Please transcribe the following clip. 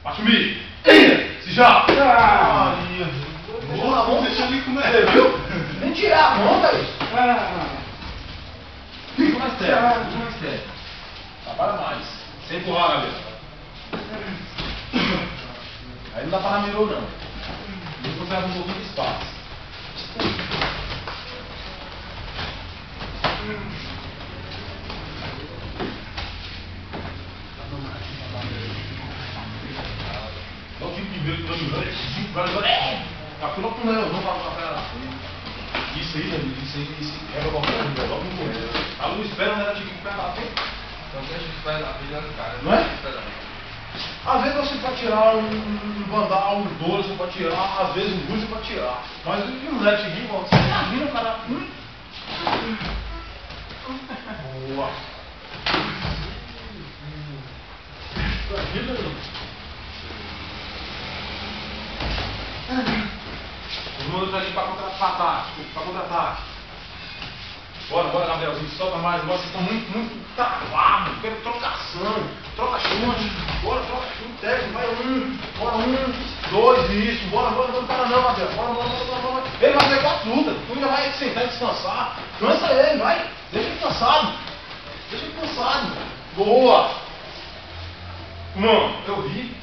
Assumir! Se já! Porra, vamos deixar ele comer, viu? Nem tirar a mão, Thaís. Fica mais sério, fica mais sério. Trabalha mais. Sem empurrar, galera. Aí não dá pra dar mirou, não. Ele conserva um pouquinho de espaço. Olha o tipo de ver que vai jogando. Captura com não vai pra Isso aí quebra qualquer um, logo no correr. A luz espera, né? Tipo, pé na frente. Então deixa os pés da vida no cara. Não é? Às vezes você pode tirar um vandal, um dois, você pode tirar, às vezes um você pode tirar. Mas um LED aqui, você imagina o cara. Boa. Os manos estão aqui para contra-ataque. Bora, Gabrielzinho, solta mais. Agora vocês estão muito travados. Quero trocação. Troca chute. Bora, troca chute. Técnico, vai bora dois, isso. Bora, não para não, Gabriel. Bora. Ele vai fazer 4 lutas. Tu ainda vai sentar e descansar. Cansa ele, vai. Deixa ele cansado. Boa. Mano, eu vi.